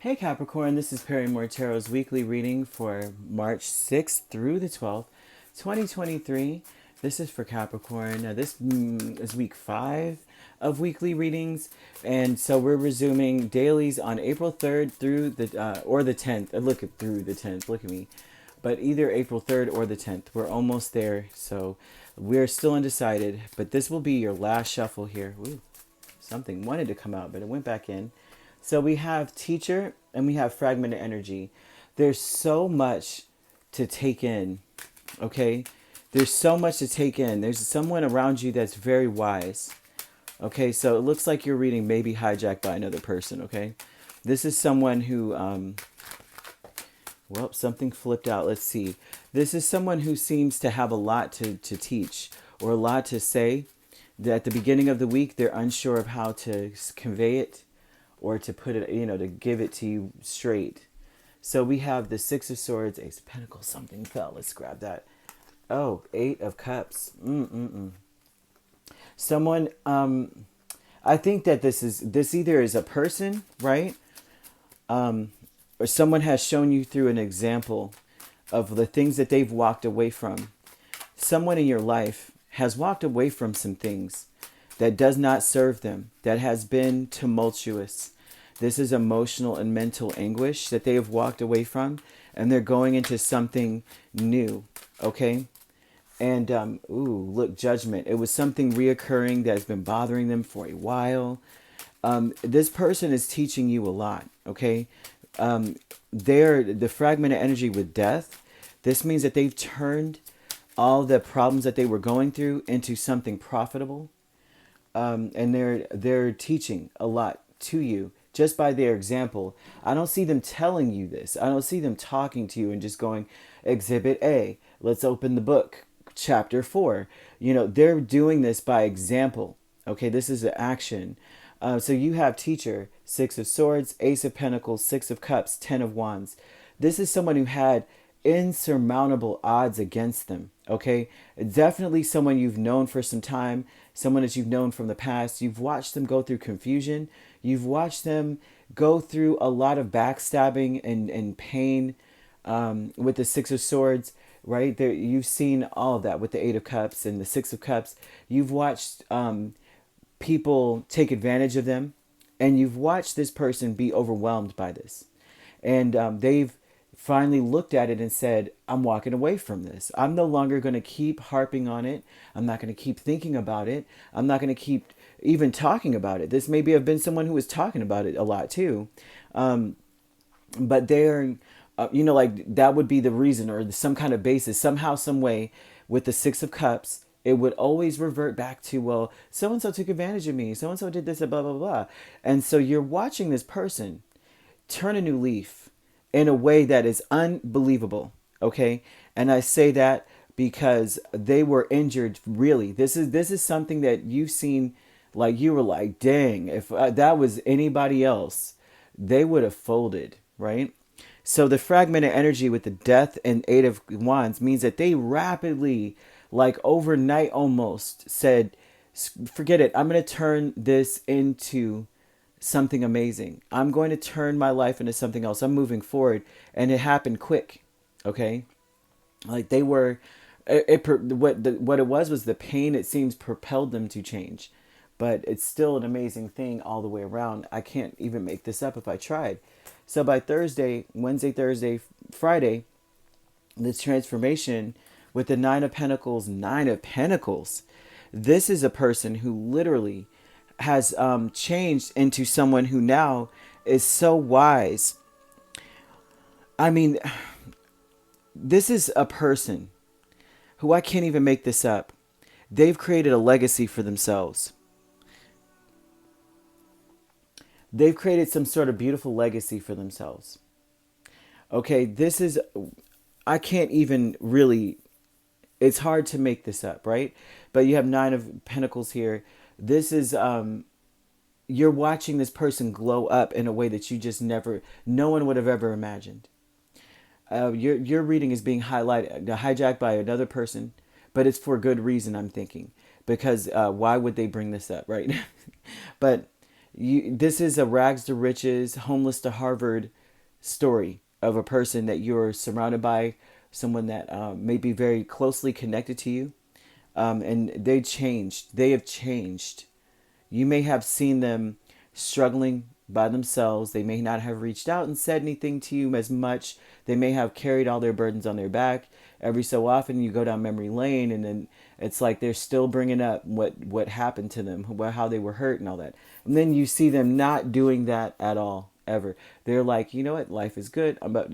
Hey Capricorn, this is Perrymore Tarot's weekly reading for March 6th through the 12th, 2023. This is for Capricorn. Now this is week 5 of weekly readings, and so we're resuming dailies on April 3rd through the or the 10th. Look at through the 10th. Look at me. But either April 3rd or the 10th. We're almost there, so we're still undecided, but this will be your last shuffle here. Ooh, something wanted to come out, but it went back in. So we have teacher and we have fragmented energy. There's so much to take in, okay? There's so much to take in. There's someone around you that's very wise, okay? So it looks like you're reading maybe hijacked by another person, okay? This is someone who, well, something flipped out. Let's see. This is someone who seems to have a lot to teach or a lot to say. At the beginning of the week, they're unsure of how to convey it or to put it, to give it to you straight. So we have the Six of Swords, Ace of Pentacles, something fell. Let's grab that. Oh, Eight of Cups. Someone, I think that this either is a person, right? Or someone has shown you through an example of the things that they've walked away from. Someone in your life has walked away from some things that does not serve them, that has been tumultuous. This is emotional and mental anguish that they have walked away from, and they're going into something new, okay? And, look, judgment. It was something reoccurring that has been bothering them for a while. This person is teaching you a lot, okay? The fragmented energy with death. This means that they've turned all the problems that they were going through into something profitable. And they're teaching a lot to you just by their example. I don't see them telling you this. I don't see them talking to you and just going, Exhibit A, let's open the book, Chapter 4. They're doing this by example. Okay, this is an action. So you have teacher, Six of Swords, Ace of Pentacles, Six of Cups, Ten of Wands. This is someone who had insurmountable odds against them. Okay, definitely someone you've known for some time, someone that you've known from the past. You've watched them go through confusion. You've watched them go through a lot of backstabbing and pain with the Six of Swords, right? There, you've seen all of that with the Eight of Cups and the Six of Cups. You've watched people take advantage of them, and you've watched this person be overwhelmed by this. And they've finally looked at it and said, I'm walking away from this. I'm no longer going to keep harping on it. I'm not going to keep thinking about it. I'm not going to keep even talking about it. This maybe have been someone who was talking about it a lot too. But they're, like that would be the reason or some kind of basis, somehow, some way with the Six of Cups. It would always revert back to, well, so-and-so took advantage of me. So-and-so did this, blah, blah, blah. And so you're watching this person turn a new leaf in a way that is unbelievable, okay? And I say that because they were injured, really. This is something that you've seen, like you were like, dang, if that was anybody else, they would have folded, right? So the fragmented energy with the Death and Eight of Wands means that they rapidly, like overnight almost, said, forget it, I'm going to turn this into something amazing. I'm going to turn my life into something else. I'm moving forward. And it happened quick. Okay. Like they were, what it was the pain, it seems, propelled them to change. But it's still an amazing thing all the way around. I can't even make this up if I tried. So by Thursday, Wednesday, Thursday, Friday, this transformation with the Nine of Pentacles, this is a person who literally has changed into someone who now is so wise. I mean, this is a person who, I can't even make this up. They've created a legacy for themselves. They've created some sort of beautiful legacy for themselves. Okay, this is, I can't even really, it's hard to make this up, right? But you have Nine of Pentacles here. This is, you're watching this person glow up in a way that you just no one would have ever imagined. Your reading is being hijacked by another person, but it's for good reason, I'm thinking. Because why would they bring this up, right? But This is a rags to riches, homeless to Harvard story of a person that you're surrounded by, someone that may be very closely connected to you, and they changed. They have changed. You may have seen them struggling by themselves. They may not have reached out and said anything to you as much. They may have carried all their burdens on their back. Every so often you go down memory lane, and then it's like they're still bringing up what happened to them, how they were hurt and all that. And then you see them not doing that at all, ever. They're like, you know what, life is good. I'm about,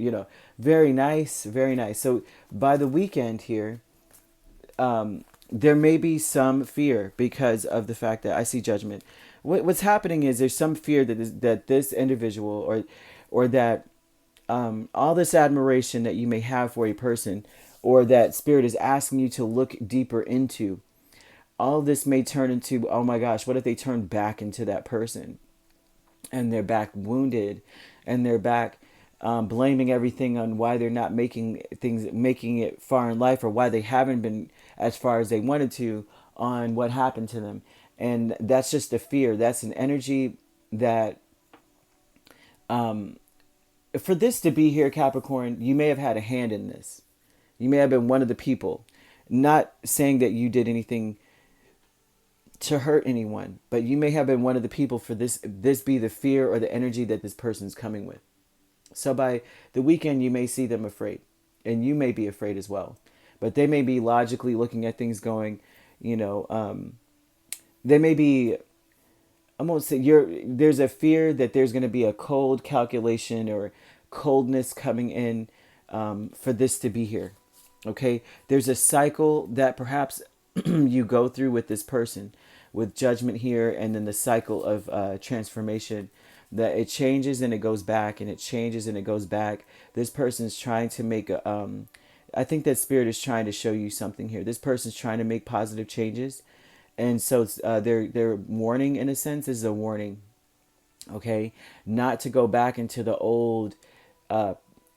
very nice, very nice. So by the weekend here, there may be some fear because of the fact that I see judgment. What's happening is there's some fear that this individual or that all this admiration that you may have for a person, or that spirit is asking you to look deeper into, all this may turn into, oh my gosh, what if they turn back into that person and they're back wounded, and they're back blaming everything on why they're not making it far in life, or why they haven't been as far as they wanted to, on what happened to them. And that's just a fear. That's an energy that, for this to be here, Capricorn, you may have had a hand in this. You may have been one of the people. Not saying that you did anything to hurt anyone, but you may have been one of the people for this be the fear or the energy that this person's coming with. So by the weekend, you may see them afraid, and you may be afraid as well. But they may be logically looking at things going, they may be, I won't say there's a fear that there's going to be a cold calculation or coldness coming in for this to be here. Okay. There's a cycle that perhaps you go through with this person, with judgment here, and then the cycle of transformation, that it changes and it goes back, and it changes and it goes back. This person's trying to make I think that spirit is trying to show you something here. This person's trying to make positive changes. And so their warning, in a sense, is a warning, okay? Not to go back into the old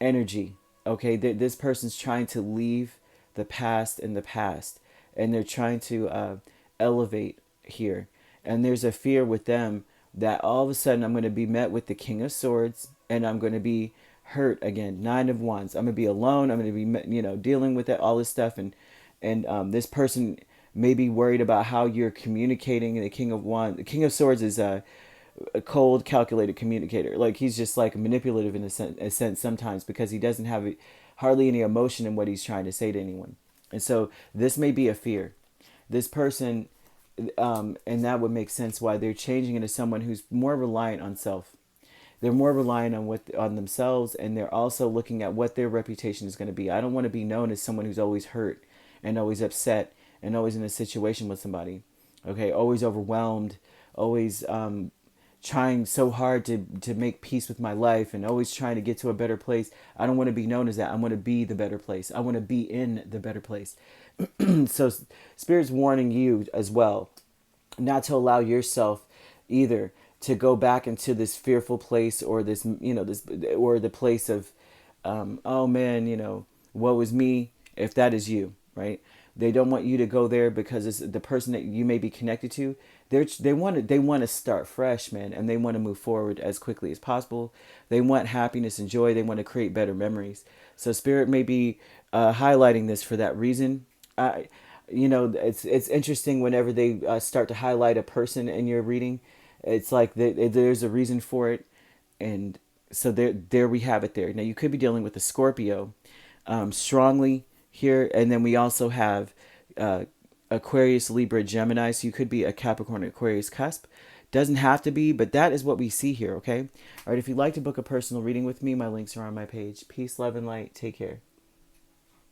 energy, okay? This person's trying to leave the past in the past, and they're trying to elevate here. And there's a fear with them that all of a sudden I'm going to be met with the King of Swords, and I'm going to be hurt again. Nine of Wands. I'm going to be alone. I'm going to be, dealing with all this stuff, and this person may be worried about how you're communicating. The King of Wands, the King of Swords, is a cold, calculated communicator. Like, he's just like manipulative in a sense sometimes, because he doesn't have hardly any emotion in what he's trying to say to anyone. And so this may be a fear. This person, and that would make sense why they're changing into someone who's more reliant on self. They're more reliant on themselves, and they're also looking at what their reputation is going to be. I don't want to be known as someone who's always hurt and always upset and always in a situation with somebody. Okay, always overwhelmed, always trying so hard to make peace with my life, and always trying to get to a better place. I don't want to be known as that. I want to be the better place. I want to be in the better place. So Spirit's warning you as well, not to allow yourself either to go back into this fearful place, or this, or the place of, oh man, woe is me, if that is you, right? They don't want you to go there, because it's the person that you may be connected to. They want to start fresh, man, and they want to move forward as quickly as possible. They want happiness and joy. They want to create better memories. So Spirit may be highlighting this for that reason. It's interesting whenever they start to highlight a person in your reading. It's like there's a reason for it, and so there we have it there. Now you could be dealing with a Scorpio, strongly here, and then we also have Aquarius, Libra, Gemini. So you could be a Capricorn, Aquarius cusp. Doesn't have to be, but that is what we see here. Okay. All right. If you'd like to book a personal reading with me, my links are on my page. Peace, love, and light. Take care.